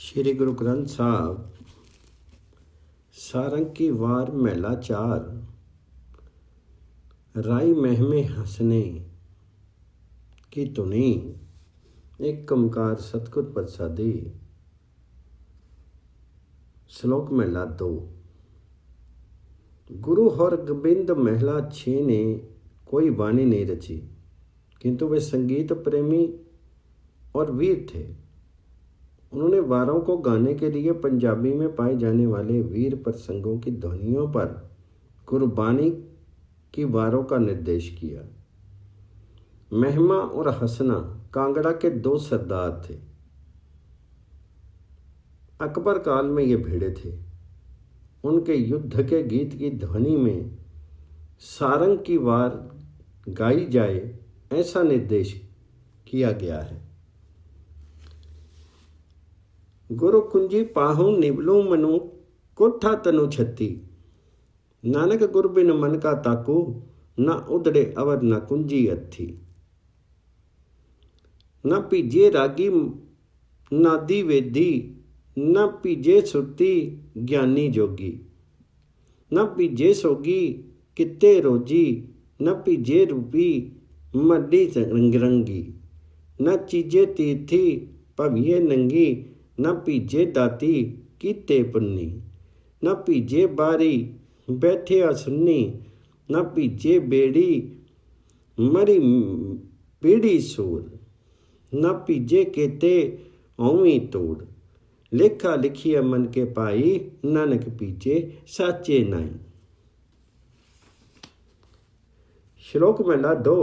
श्री गुरु ग्रंथ साहब सारंग की वार महला 4। राई महमे हंसने की तुनी एक कमकार सतगुर प्रसादी। श्लोक महला 2। गुरु हरगोबिंद महला 6 ने कोई वाणी नहीं रची, किंतु वे संगीत प्रेमी और वीर थे। उन्होंने वारों को गाने के लिए पंजाबी में पाए जाने वाले वीर प्रसंगों की ध्वनियों पर गुरबानी की वारों का निर्देश किया। महिमा और हसना कांगड़ा के 2 सरदार थे। अकबर काल में ये भिड़े थे। उनके युद्ध के गीत की ध्वनि में सारंग की वार गाई जाए, ऐसा निर्देश किया गया है। गुरु कुंजी पाहु निबलू मनु कोठा तनु छत्ती, नानक गुर बिन मन का ताकू, न उदड़े अवर न कुंजी अथी। न पीजे रागी नादी वेदी, न पीजे सुरती ज्ञानी जोगी। न पीजे सोगी कित्ते रोजी, न पीजे रूपी मड्डी रंगरंगी। न चीजे तीर्थी भविये नंगी, न पीजे दाती कीते पुन्नी। न पीजे बारी बैठिया सुन्नी, न पीजे बेड़ी मरी पीड़ी सूर। न पीजे केते औवी तोड़, लेखा लिखिया मन के पाई, नानक पीछे साचे नाई। श्लोक महला 2।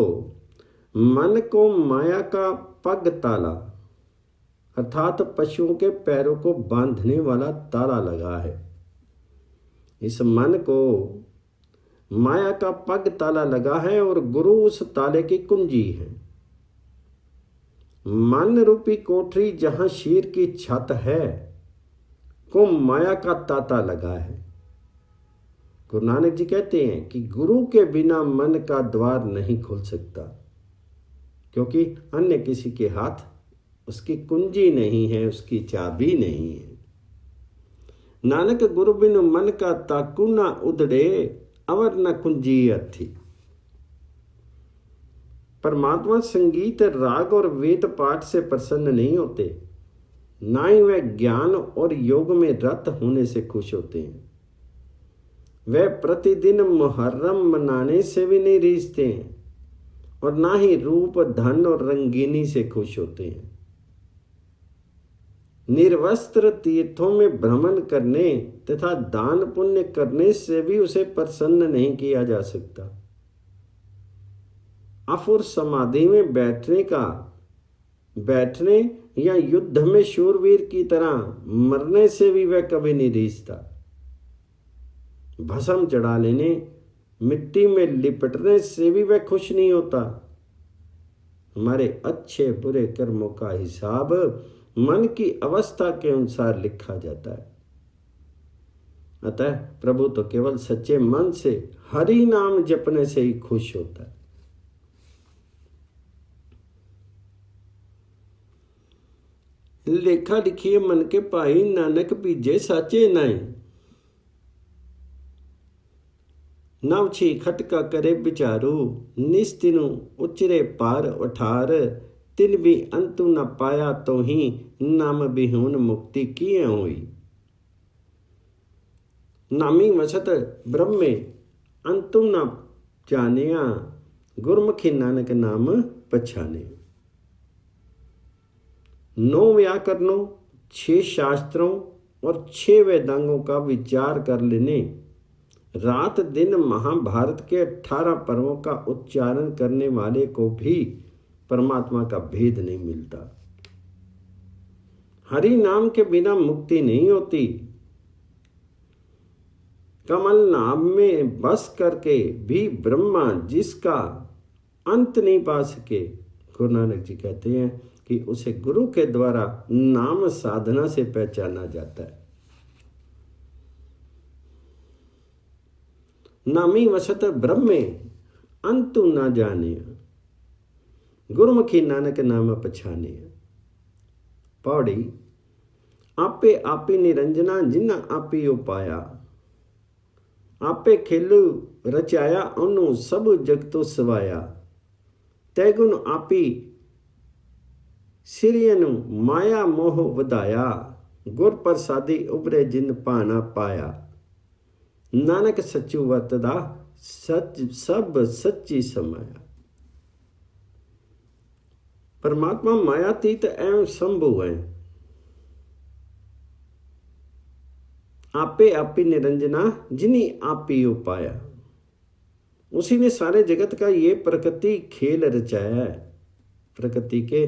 मन को माया का पग ताला, अर्थात पशुओं के पैरों को बांधने वाला ताला लगा है। इस मन को माया का पग ताला लगा है और गुरु उस ताले की कुंजी है। मन रूपी कोठरी जहां शीर की छत है, को माया का ताता लगा है। गुरु नानक जी कहते हैं कि गुरु के बिना मन का द्वार नहीं खुल सकता, क्योंकि अन्य किसी के हाथ उसकी कुंजी नहीं है, उसकी चाबी नहीं है। नानक गुरु बिन मन का ताकू ना उदड़े, अवर न कुंजी अथी। परमात्मा संगीत, राग और वेद पाठ से प्रसन्न नहीं होते, ना ही वह ज्ञान और योग में रत होने से खुश होते हैं। वह प्रतिदिन मुहर्रम मनाने से भी नहीं रीझते हैं, और ना ही रूप, धन और रंगीनी से खुश होते हैं। निर्वस्त्र तीर्थों में भ्रमण करने तथा दान पुण्य करने से भी उसे प्रसन्न नहीं किया जा सकता। अफुर समाधि में बैठने या युद्ध में शूरवीर की तरह मरने से भी वह कभी नहीं रीझता। भस्म चढ़ा लेने, मिट्टी में लिपटने से भी वह खुश नहीं होता। हमारे अच्छे बुरे कर्मों का हिसाब मन की अवस्था के अनुसार लिखा जाता है। अतः प्रभु तो केवल सच्चे मन से हरि नाम जपने से ही खुश होता है। लेखा लिखिए मन के पाई, नानक पीजे साचे नाई। नव छी खटका करे विचारू, निस्तिनु उचरे पार उठार। तिन भी अंतु न पाया तो ही, नाम बिहुन मुक्ति किए हुई। नामी वसत ब्रह्मे अंतु न जानिया, गुरमुखी नानक नाम पछाने। 9 व्याकरणों, 6 शास्त्रों और 6 वेदांगों का विचार कर लेने, रात दिन महाभारत के 18 पर्वों का उच्चारण करने वाले को भी परमात्मा का भेद नहीं मिलता। हरि नाम के बिना मुक्ति नहीं होती। कमल नाम में बस करके भी ब्रह्मा जिसका अंत नहीं पा सके, गुरु नानक जी कहते हैं कि उसे गुरु के द्वारा नाम साधना से पहचाना जाता है। नामी वसत ब्रह्मे अंतु न जाने, गुरमुखी नानक नाम पछाने। पौड़ी। आपे आपी निरंजना जिन आपी उपाया, आपे खेलू रचाया ओनू सब जगतो सवाया, तैगुण आपी सिरियनु माया मोह वधाया, गुर प्रसादी उभरे जिन पाना पाया, नानक सचु वरतदा सच सब सच्ची समाया। परमात्मा मायातीत एवं शंभु है। आपे आपी निरंजना जिनी आपी उपाया, उसी ने सारे जगत का ये प्रकृति खेल रचाया है। प्रकृति के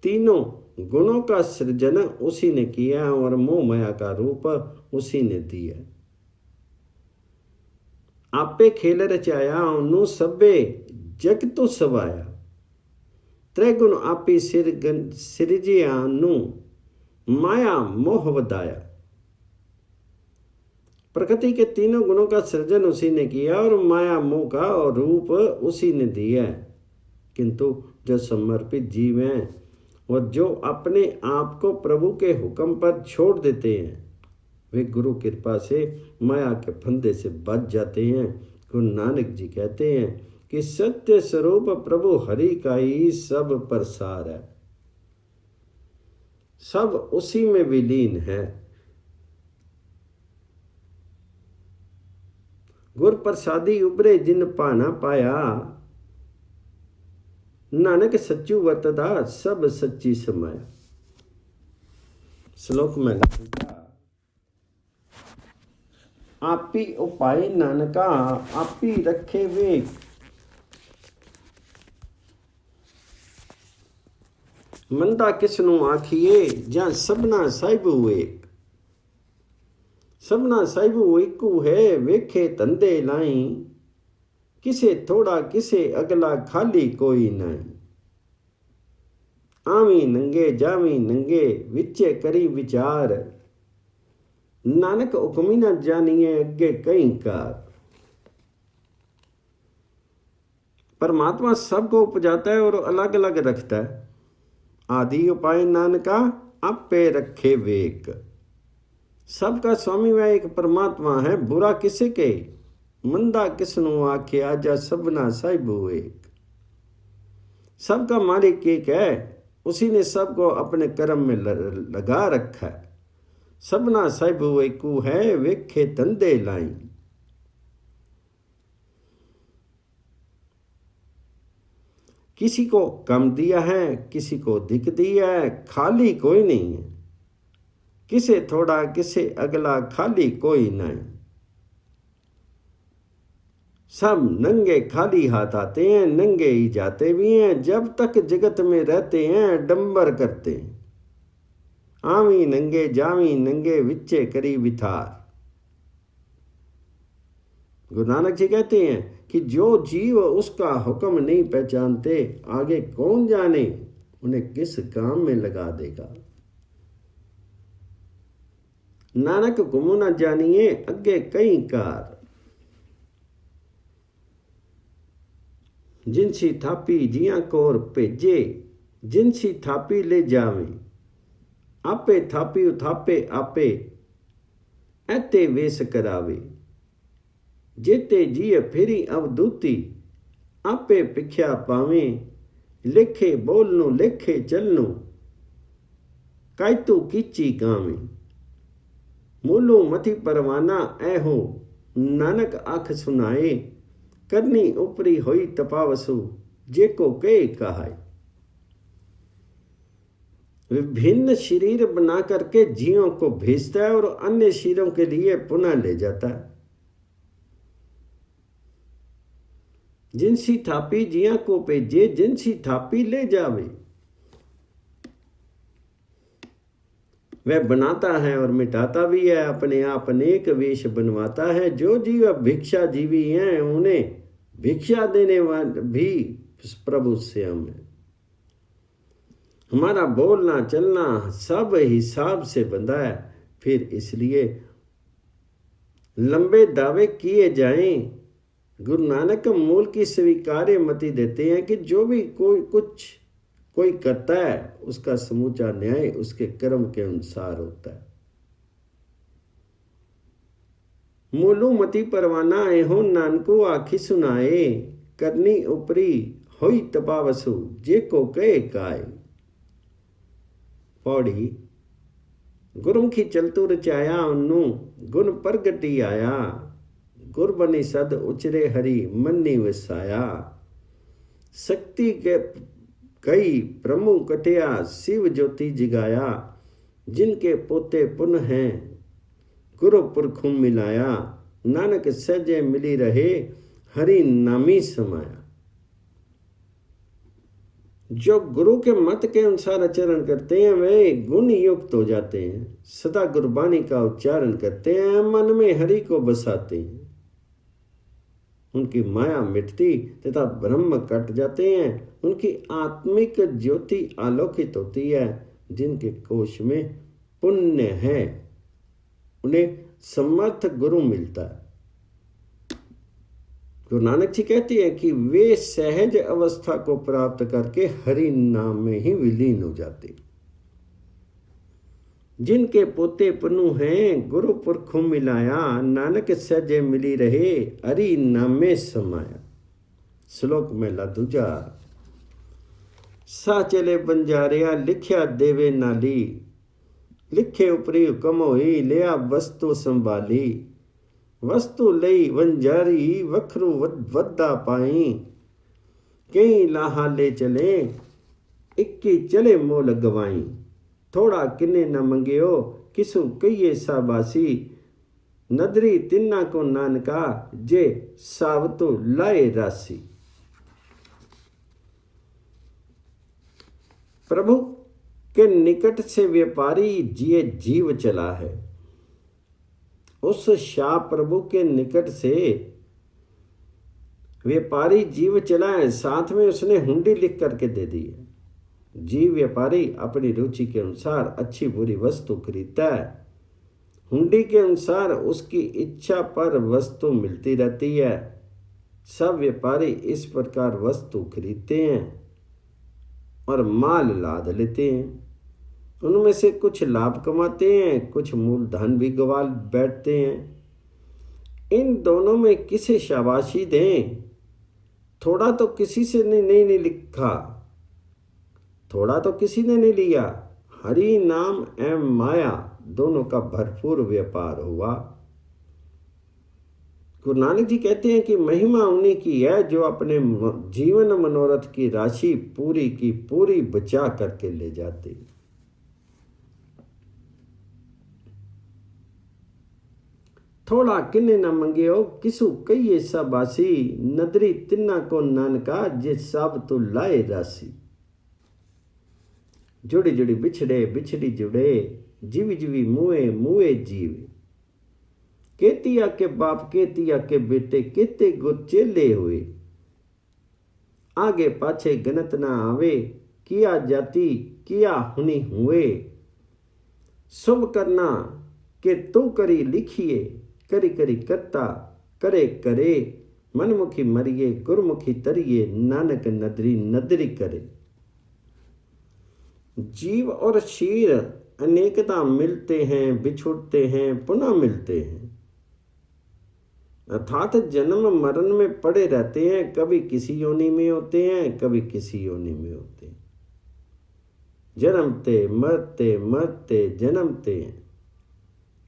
तीनों गुणों का सृजन उसी ने किया और मोह माया का रूप उसी ने दिया। आपे खेल रचाया उन्हों सबे जग तो सवाया, त्रिगुण आपी सिरजिया माया मोह वधाया। प्रकृति के तीनों गुणों का सृजन उसी ने किया और माया मोह का और रूप उसी ने दिया। किंतु जो समर्पित जीव हैं और जो अपने आप को प्रभु के हुक्म पर छोड़ देते हैं, वे गुरु कृपा से माया के फंदे से बच जाते हैं। गुरु नानक जी कहते हैं कि सत्य स्वरूप प्रभु हरि का ही सब प्रसार है, सब उसी में विलीन है। गुर प्रसादी उभरे जिन पाना पाया, नानक सच्चू वरतदा सब सच्ची समाया। श्लोक में लिखा, आपी उपाय नानका आपी रखे वेग, मंदा किसनु आखिए जहाँ सबना साहिबू एक। सबना साहिबू एकू है वेखे धंधे लाई, किसे थोड़ा किसे अगला खाली कोई नहीं। आवी नंगे जावी नंगे विचे करी विचार, नानक हुक्मी न जानिए अगे कई कार। परमात्मा सबको उपजाता है और अलग अलग रखता है। आदि उपाय नानका आपे रखे वेक। सबका स्वामी वह एक परमात्मा है, बुरा किसे के मंदा किसनु आखे आजा सबना साहिबू एक। सबका मालिक एक है, उसी ने सबको अपने कर्म में लगा रखा है। सबना साहिबू एकू है वेखे धंधे लाई। किसी को कम दिया है, किसी को अधिक दिया है, खाली कोई नहीं है। किसे थोड़ा किसे अगला खाली कोई नहीं। सब नंगे खाली हाथ आते हैं, नंगे ही जाते भी हैं। जब तक जगत में रहते हैं डंबर करते हैं। आवी नंगे जावी नंगे विच्चे करी विथार। गुरु नानक जी कहते हैं कि जो जीव उसका हुक्म नहीं पहचानते, आगे कौन जाने उन्हें किस काम में लगा देगा। नानक गुमु न जानिए अगे कई कार। जिनसी थापी जिया कोर भेजे, जिनसी थापी ले जावे। आपे थापी उथापे आपे, ऐते वेस करावे। जेते जिय फिरी अवधूती, आपे पिख्या पावे। लेखे बोलनु लेखे चलनु, कायतु कीची गावे। मूलू मथी परवाना ऐहो, नानक आख सुनाए। करनी ऊपरी होई तपावसु, जेको के कहाय। विभिन्न शरीर बना करके जीवों को भेजता है और अन्य शरीरों के लिए पुनः ले जाता है। जिनसी थापी जिया को भेजे, जिनसी थापी ले जावे। वह बनाता है और मिटाता भी है, अपने आप अनेक वेश बनवाता है। जो जीव भिक्षा जीवी हैं उन्हें भिक्षा देने वाले भी प्रभु स्वयं है। हमारा बोलना चलना सब हिसाब से बंधा है। फिर इसलिए लंबे दावे किए जाएं। गुरु नानक मूल की स्वीकार्य मति देते हैं कि जो भी कोई करता है उसका समूचा न्याय उसके कर्म के अनुसार होता है। मूलू मती परवाना एहो नानको आखि सुनाए, करनी उपरी होई तपावसु जे को कहे काय। पौड़ी गुरमुखी चलतू रचाया उन्नू गुण प्रगटी आया, गुर बनी सद उचरे हरि मन्नी वसाया। शक्ति के कई प्रमु कटिया शिव ज्योति जिगाया, जिनके पोते पुन हैं गुरु पुरखुम मिलाया। नानक सहजे मिली रहे हरि नामी समाया। जो गुरु के मत के अनुसार आचरण करते हैं वे गुण युक्त हो जाते हैं, सदा गुरबाणी का उच्चारण करते हैं, मन में हरि को बसाते हैं। उनकी माया मिटती तथा ब्रह्म कट जाते हैं। उनकी आत्मिक ज्योति आलोकित होती है। जिनके कोश में पुण्य है उन्हें समर्थ गुरु मिलता है। गुरु नानक जी कहते हैं कि वे सहज अवस्था को प्राप्त करके हरि नाम में ही विलीन हो जाते। जिनके पोते पनु हैं गुरु पुरखों मिलाया, नानक सहजे मिली रहे हरि नाम में समाया। श्लोक मेला दूजा। सा चले बंजारिया लिखिया देवे नाली, लिखे उपरी हुकम होई लिया वस्तु संभाली। वस्तु लई वंजारी वखरू वद्दा पाई, कई लाहा ले चले इक्की चले मोल गवाई। थोड़ा किन्ने न मंगियो किसु कहिए साबासी, नदरी तिन्ना को नानका जे सावतो लाए राशि। प्रभु के निकट से व्यापारी जिए जीव चला है। उस शाह प्रभु के निकट से व्यापारी जीव चला है, साथ में उसने हुंडी लिख करके दे दी है। जीव व्यापारी अपनी रुचि के अनुसार अच्छी बुरी वस्तु खरीदता है। हुंडी के अनुसार उसकी इच्छा पर वस्तु मिलती रहती है। सब व्यापारी इस प्रकार वस्तु खरीदते हैं और माल लाद लेते हैं। उनमें से कुछ लाभ कमाते हैं, कुछ मूलधन भी गंवा बैठते हैं। इन दोनों में किसे शाबाशी दें? थोड़ा तो किसी से नहीं लिखा, थोड़ा तो किसी ने नहीं लिया। हरि नाम एवं माया दोनों का भरपूर व्यापार हुआ। गुरु नानक जी कहते हैं कि महिमा उन्हीं की है जो अपने जीवन मनोरथ की राशि पूरी की पूरी बचा करके ले जाते। थोड़ा किन्ने न मंगियो किसु कहिए साबासी, नदरी तिन्ना को नानका जे सब तो लाए राशि। जुड़ी जुड़ी बिछड़े बिछड़ी जुड़े, जीवी जीवी मुए मुए जीव। केतिया के बाप केतिया के बेटे केते गो चेले हुए। आगे पाछे गनत ना आवे, किया जाति किया हुनी हुए। शुभ करना के तू करी लिखिए, करी करी करता करे करे। मनमुखी मरिए गुरमुखी तरिए, नानक नदरी नदरी करे। जीव और शीर अनेकता मिलते हैं, बिछुड़ते हैं, पुनः मिलते हैं। अर्थात जन्म मरण में पड़े रहते हैं। कभी किसी योनि में होते हैं, कभी किसी योनि में होते हैं। जन्मते मरते मरते जन्मते हैं।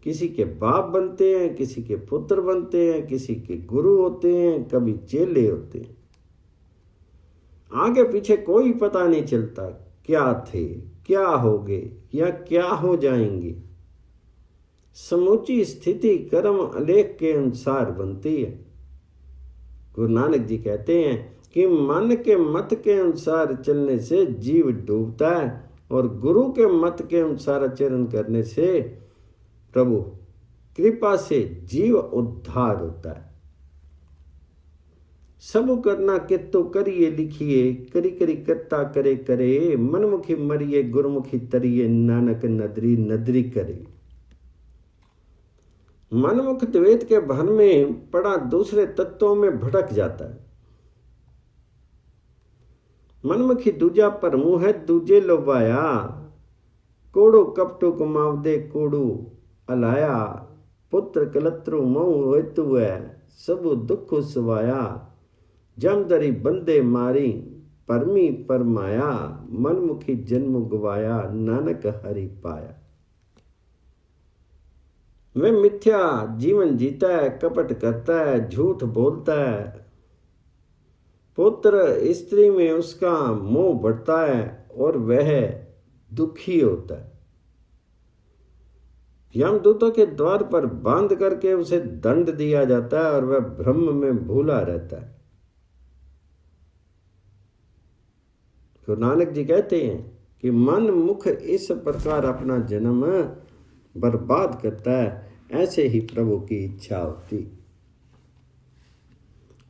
किसी के बाप बनते हैं, किसी के पुत्र बनते हैं, किसी के गुरु होते हैं, कभी चेले होते हैं। आगे पीछे कोई पता नहीं चलता क्या थे, क्या होगे या क्या हो जाएंगे। समूची स्थिति कर्म आलेख के अनुसार बनती है। गुरु नानक जी कहते हैं कि मन के मत के अनुसार चलने से जीव डूबता है और गुरु के मत के अनुसार आचरण करने से प्रभु कृपा से जीव उद्धार होता है। सब करना कितो करिए लिखिए, करी करी करता करे करे। मनमुखी मरिए गुरमुखी तरिए, नानक नदरी नदरी करे। मनमुख द्वैत के भर में पड़ा दूसरे तत्वों में भटक जाता है। मनमुखी दूजा पर मुंह है दूजे लोभाया। कोड़ो कपटो कमाव दे कोड़ू अलाया, पुत्र कलत्रु मोह हेतु है सब दुख सवाया जम दरी बंदे मारी परमी परमाया मनमुखी जन्म गवाया नानक हरि पाया। वह मिथ्या जीवन जीता है, कपट करता है, झूठ बोलता है, पुत्र स्त्री में उसका मोह बढ़ता है और वह दुखी होता है। यमदूतों के द्वार पर बांध करके उसे दंड दिया जाता है और वह भ्रम में भूला रहता है। गुरु नानक जी कहते हैं कि मन मुख इस प्रकार अपना जन्म बर्बाद करता है, ऐसे ही प्रभु की इच्छा होती।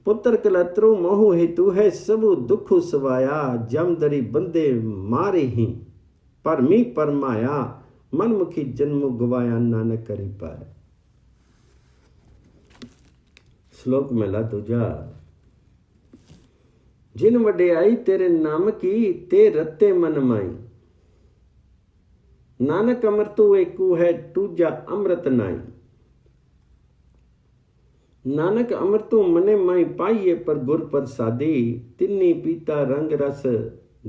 पुत्र कलत्रु मोहु हेतु है सब दुख सवाया जम दरी बंदे मारे ही परमी परमाया मनमुखी जन्म गवाया नानक करी पाया। श्लोक मेला दूजा। जिन वड्याई तेरे नाम की ते रत्ते मन माई नानक अमृतु एकू है टूजा अमृत नाई। नानक अमृतु मने माई पाइये पर गुर प्रसादी तिन्नी पीता रंग रस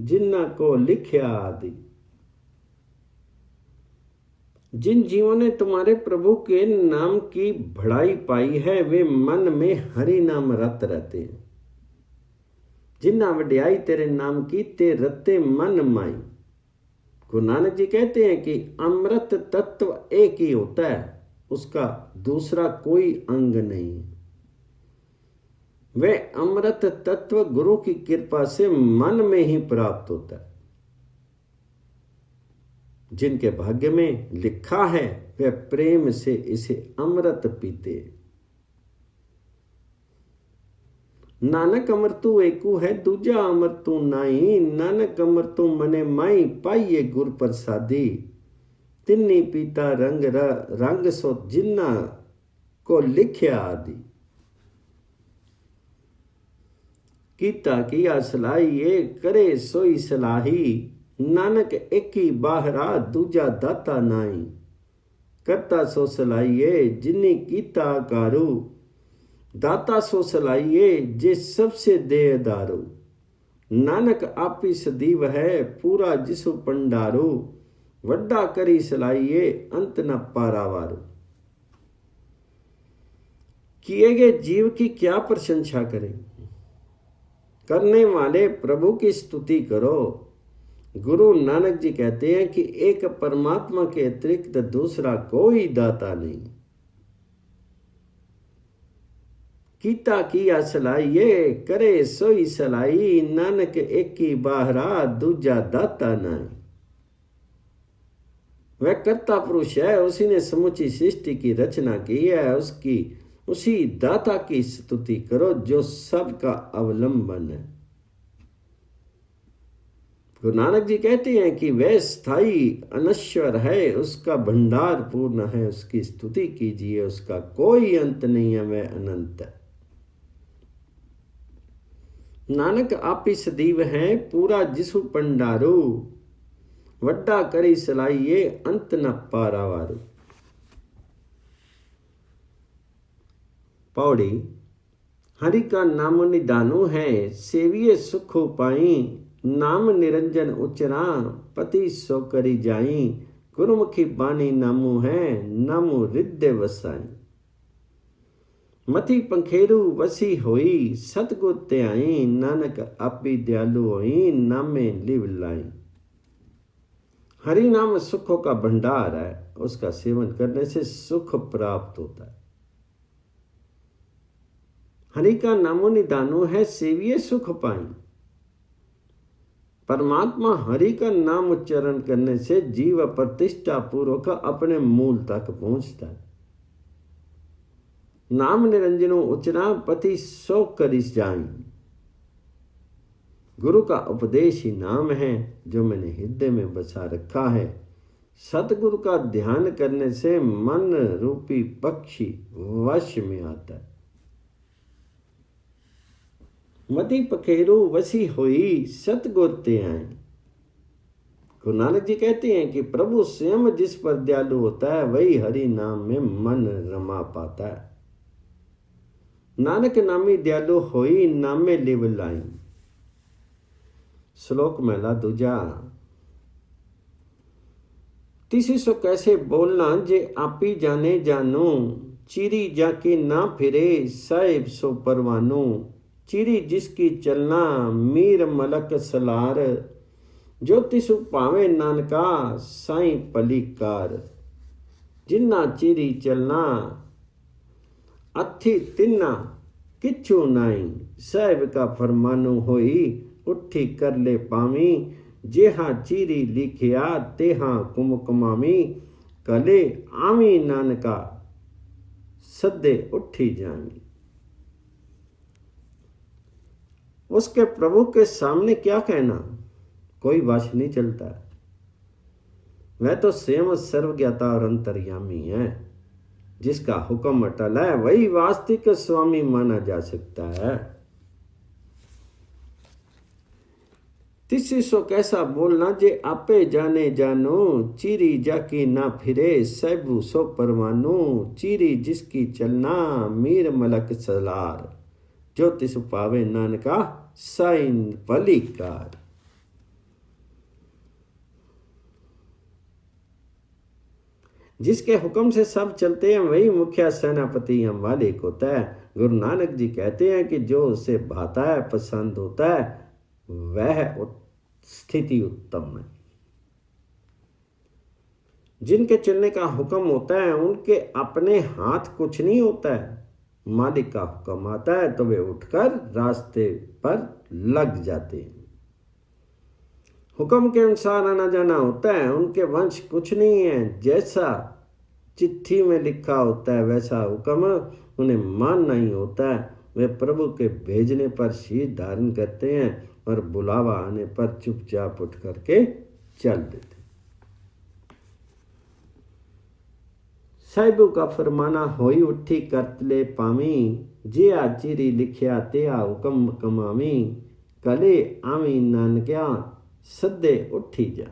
जिन्ना को लिख्या आदि। जिन जीवों ने तुम्हारे प्रभु के नाम की बढ़ाई पाई है वे मन में हरि नाम रत रहते हैं। जिन्ना वड्याई तेरे नाम की ते रत्ते मन माई। गुरु नानक जी कहते हैं कि अमृत तत्व एक ही होता है, उसका दूसरा कोई अंग नहीं। वह अमृत तत्व गुरु की कृपा से मन में ही प्राप्त होता है। जिनके भाग्य में लिखा है वह प्रेम से इसे अमृत पीते। नानक अमृतु एकू है दूजा अमृतु नाई। नानक अमृतु मने माई पाइये गुर प्रसादी तिन्नी पीता रंग सो जिन्ना को लिख्या आदि। कीता किया सलाहिए करे सोई सलाही नानक एक ही बाहरा दूजा दाता नाई। करता सो सलाहिए जिन्नी कीता कारू दाता सो सलाहिए जे सबसे देहदारू। नानक आपी सदीव है पूरा जिसु पंडारू वड्डा करी सलाहिए अंत न पारावारू। किए गए जीव की क्या प्रशंसा करें, करने वाले प्रभु की स्तुति करो। गुरु नानक जी कहते हैं कि एक परमात्मा के अतिरिक्त दूसरा कोई दाता नहीं। कीता किया सलाहिए करे सोई सलाई नानक एक ही बाहरा दूजा दाता नाई। वह कर्ता पुरुष है, उसी ने समुची सृष्टि की रचना की है। उसी दाता की स्तुति करो जो सबका अवलंबन है। गुरु नानक जी कहते हैं कि वह स्थायी अनश्वर है, उसका भंडार पूर्ण है, उसकी स्तुति कीजिए, उसका कोई अंत नहीं है, वह अनंत है। नानक आपी सदीव है पूरा जिसु पंडारू वड्डा करी सलाइए अंत न पारावारू। पौड़ी। हरि का नाम निदानो है सेविये सुख पाई नाम निरंजन उचरा पति सो करी जाई। गुरुमुखी बानी नामू है नामू हृदय वसाई। मथी पंखेरु वसी होई सतगुर ते आई नानक आपी दयालु होई नामे लिव लाई। हरि नाम सुखों का भंडार है, उसका सेवन करने से सुख प्राप्त होता है। हरि का नामो निदानो है सेविये सुख पाई। परमात्मा हरि का नाम उच्चारण करने से जीव प्रतिष्ठा पूर्वक अपने मूल तक पहुंचता है। नाम निरंजनो उचरा पति सो करिस जाई। गुरु का उपदेश ही नाम है जो मैंने हृदय में बसा रखा है। सतगुरु का ध्यान करने से मन रूपी पक्षी वश में आता है। मति पखेरु वसी होई सतगुर ते आई। गुरु नानक जी कहते हैं कि प्रभु स्वयं जिस पर दयालु होता है वही हरि नाम में मन रमा पाता है। नानक नामी दयालु होई नामे लिव लाई। श्लोक महला दूजा। तिसी सो कैसे बोलना जे आपी जाने जानो, चिरी जाके ना फिरे साहिब सो परवानो। चिरी जिसकी चलना मीर मलक सलार, जो तिसु पावे नानका साईं पलीकार। जिन्ना चिरी चलना अथी तिन्ना किच्छु नाई, साहिब का फरमानो होई उठी कर ले पावी। जेहा चीरी लिखिया तेहा कुमकुमामी, कले आवी नानका सदे उठी जामी। उसके प्रभु के सामने क्या कहना, कोई वश नहीं चलता। वह तो स्वयं सर्वज्ञाता और अंतर्यामी है। जिसका हुक्म अटल है वही वास्तविक स्वामी माना जा सकता है। तिसी सो कैसा बोलना जे आपे जाने जानो, चीरी जाकी ना फिरे सैबू सो परवानो। चीरी जिसकी चलना मीर मलक सलार, जो तिस पावे नानका साईं पलीकार। जिसके हुक्म से सब चलते हैं वही मुखिया सेनापति हम मालिक होता है। गुरु नानक जी कहते हैं कि जो उसे भाता है पसंद होता है वह स्थिति उत्तम है। जिनके चलने का हुक्म होता है उनके अपने हाथ कुछ नहीं होता है। मालिक का हुक्म आता है तो वे उठकर रास्ते पर लग जाते हैं। हुक्म के अनुसार आना जाना होता है। उनके वंश कुछ नहीं है। जैसा चिट्ठी में लिखा होता है वैसा हुक्म उन्हें मानना ही होता है। वे प्रभु के भेजने पर शीश धारण करते हैं और बुलावा आने पर चुपचाप उठ करके चल देते। साहिबू का फरमाना होई उठी करत ले पावी। जे आचिरी लिखिया ते आ हुक्म कमावी। कले आवी नानकिया सदे उठी जा।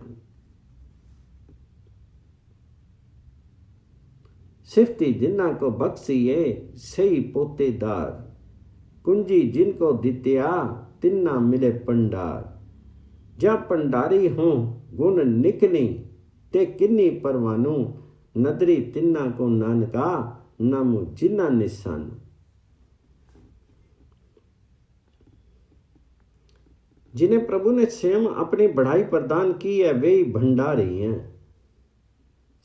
सिफती जिन्ना को बख्शिए सही पोतेदार। कुंजी जिनको दित्या तिन्ना मिले पंडार। जा पंडारी हों गुण निकली ते किन्नी परवानू। नदरी तिन्ना को नानका नामू जिन्ना निशान। जिन्हें प्रभु ने स्वयं अपनी बढ़ाई प्रदान की है वे ही भंडारी हैं।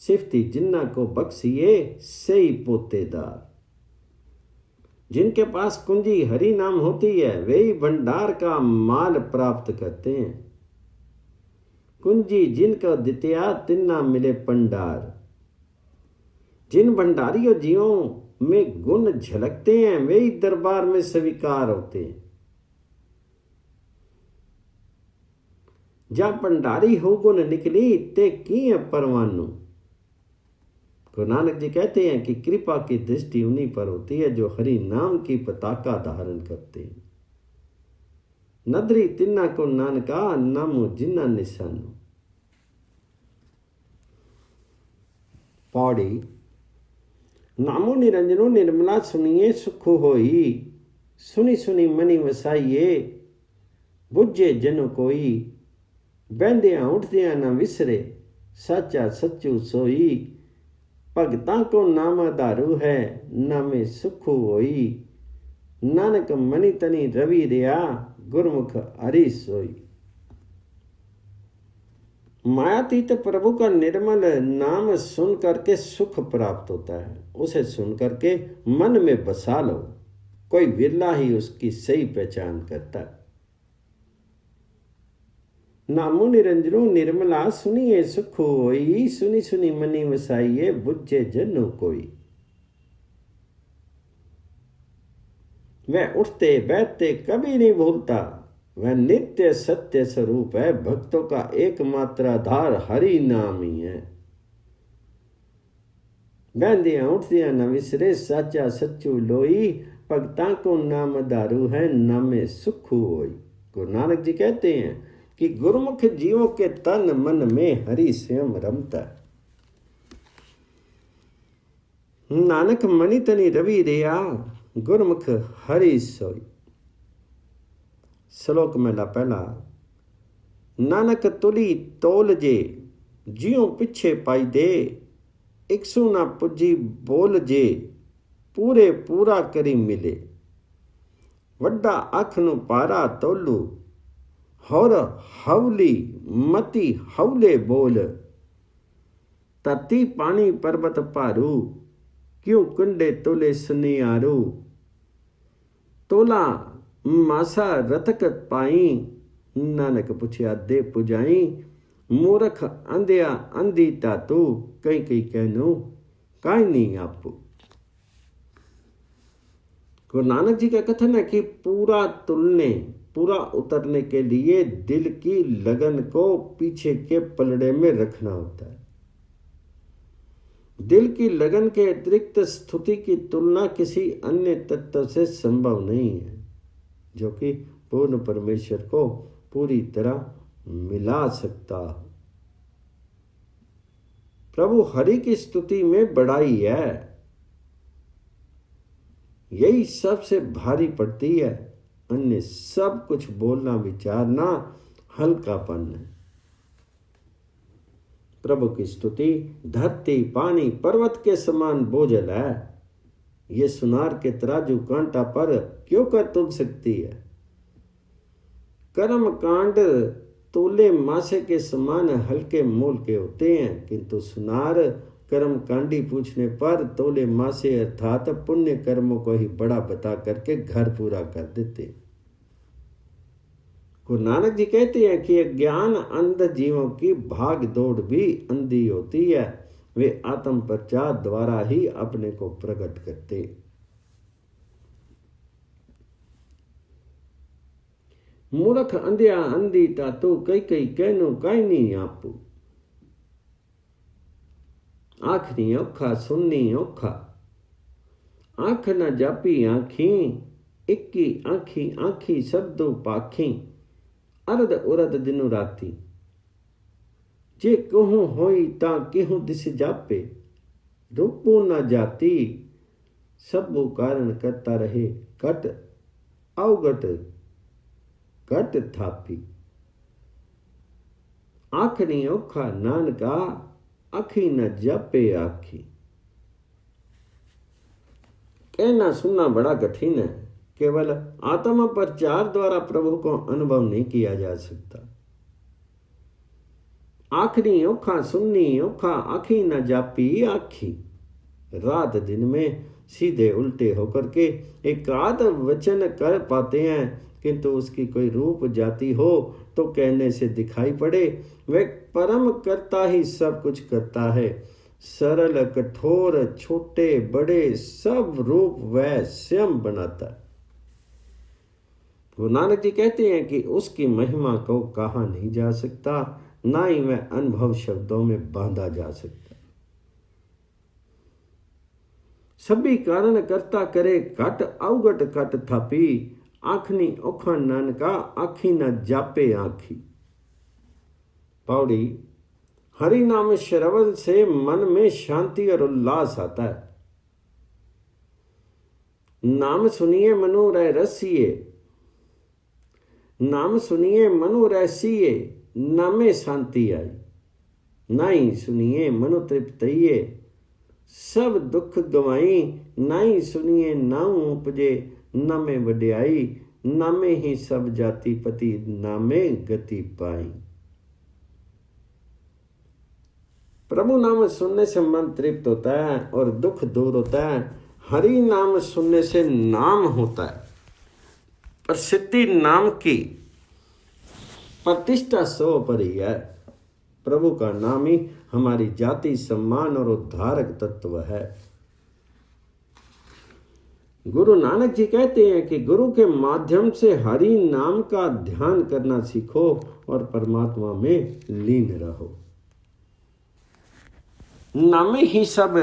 सिफती जिन्ना को बख्शिए सही पोतेदार। जिनके पास कुंजी हरि नाम होती है वे ही भंडार का माल प्राप्त करते हैं। कुंजी जिनको दित्या तिन्ना मिले पंडार। जिन भंडारियों जीवों में गुण झलकते हैं वे ही दरबार में स्वीकार होते हैं। जा भंडारी हो गुण निकली ते की परवानू। गुरु नानक जी कहते हैं कि कृपा की दृष्टि उन्हीं पर होती है जो हरि नाम की पताका धारण करते हैं। नदरी तिन्ना को नानका नामो जिन्ना निशानो। पौड़ी। नामो निरंजनो निर्मला सुनिए सुख होई। सुनी सुनी मनी वसाइए बुझे जन कोई। बहंदियां उठदियां न विसरे सच्चा सच्चू सोई। भगतां को नाम आधारू है नामे सुख होई। नानक मनी तनी रवि रिया गुरमुख हरि सोई। मायातीत प्रभु का निर्मल नाम सुन करके सुख प्राप्त होता है। उसे सुन करके मन में बसा लो। कोई विरला ही उसकी सही पहचान करता है। नामो निरंजनो निर्मला सुनिए सुख होई। सुनी सुनी मनी वसाइए बुझे जनो कोई। वह उठते बैठते कभी नहीं भूलता। वह नित्य सत्य स्वरूप है। भक्तों का एकमात्र आधार हरि नाम ही है। बहंदियां उठदियां न विसरे साचा सच्चू लोई। भक्तां को नाम दारू है नामे सुख होई। गुरु नानक जी कहते हैं कि गुरुमुख जीवों के तन मन में हरि स्वयं रमता। नानक मणि तनि रवि रिया, गुरुमुख हरि सोई। श्लोक मेला पहला। नानक तुली तोल जे, जियों पिछे पाई दे, इकसू ना पुजी बोल जे, पूरे पूरा करी मिले। वड्डा अख नू पारा तोलू, होर हवली मती हवले बोल। तती पानी पर्वत पारू, क्यों कुंडे तोले सुनियारू। तोला मासा रतक पाई, नानक पुछया दे पुजाई। मूरख अंधिया अंधी तातू, कई कई कहनू काई नहीं आपू। गुरु नानक जी का कथन है कि पूरा तुलने, पूरा उतरने के लिए दिल की लगन को पीछे के पलड़े में रखना होता है। दिल की लगन के अतिरिक्त स्तुति की तुलना किसी अन्य तत्व से संभव नहीं है, जो कि पूर्ण परमेश्वर को पूरी तरह मिला सकता हो। प्रभु हरि की स्तुति में बड़ाई है, यही सबसे भारी पड़ती है। अन्य सब कुछ बोलना विचारना हल्कापन है। प्रभु की स्तुति धरती पानी पर्वत के समान बोझल है। ये सुनार के तराजू कांटा पर क्यों कर तुल सकती है। कर्म कांड तोले मासे के समान हल्के मोल के होते हैं, किंतु सुनार कर्म कांडी पूछने पर तोले मासे अर्थात पुण्य कर्मों को ही बड़ा बता करके घर पूरा कर देते। गुरु नानक जी कहते हैं कि ज्ञान अंध जीवों की भाग दौड़ भी अंधी होती है, वे आत्म प्रचार द्वारा ही अपने को प्रकट करते। मूर्ख अंधिया अंधी तातू, कई कई कहनो काई नहीं आपू। आखनी औखा सुननी औखा, आंख न जापी आँखी, इक्की आँखी आँखी शब्दों पाखी। अरद उरद दिनु राती, जे कहूँ होई ता केहूँ दिस जापे। रूपू न जाती, सबू कारण करता रहे, कट अवगट कट थापी। आखनी औखा नानका, आखी न जापे आखी। कहना सुनना बड़ा कठिन है, केवल आत्म प्रचार द्वारा प्रभु को अनुभव नहीं किया जा सकता। आखनी औखा सुननी औखा, आखी न जापी आखी। रात दिन में सीधे उल्टे होकर के एकाध वचन कर पाते हैं, किंतु उसकी कोई रूप जाति हो तो कहने से दिखाई पड़े। वह परम करता ही सब कुछ करता है। सरल कठोर छोटे बड़े सब रूप वह स्वयं बनाता है। गुरु नानक जी कहते हैं कि उसकी महिमा को कहा नहीं जा सकता, ना ही वह अनुभव शब्दों में बांधा जा सकता। सभी कारण करता करे, कट अवगट कट थापी। आखनी औखा नानका, आखी न जापे आखी। पौड़ी। हरि नाम श्रवण से मन में शांति और उल्लास आता है। नाम सुनिए मनु रह रसिए, नाम सुनिए मनु रसिए, नामे शांति आई। नाई सुनिए मनु तृप्तिये, सब दुख गवाई। नाई सुनिए नाऊ उपजे, नामे वड्याई। नामे ही सब जाति पति, नामे गति पाई। प्रभु नाम सुनने से मन तृप्त होता है और दुख दूर होता है। हरि नाम सुनने से नाम होता है। प्रसिद्धि नाम की प्रतिष्ठा सो पर ही है। प्रभु का नाम ही हमारी जाति सम्मान और उद्धारक तत्व है। गुरु नानक जी कहते हैं कि गुरु के माध्यम से हरि नाम का ध्यान करना सीखो और परमात्मा में लीन रहो। नामे ही सब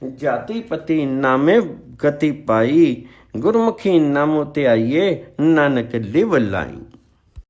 जाति पति, नामे गति पाई। गुरुमुखी नामों ते आइए, नानक लिव लाई।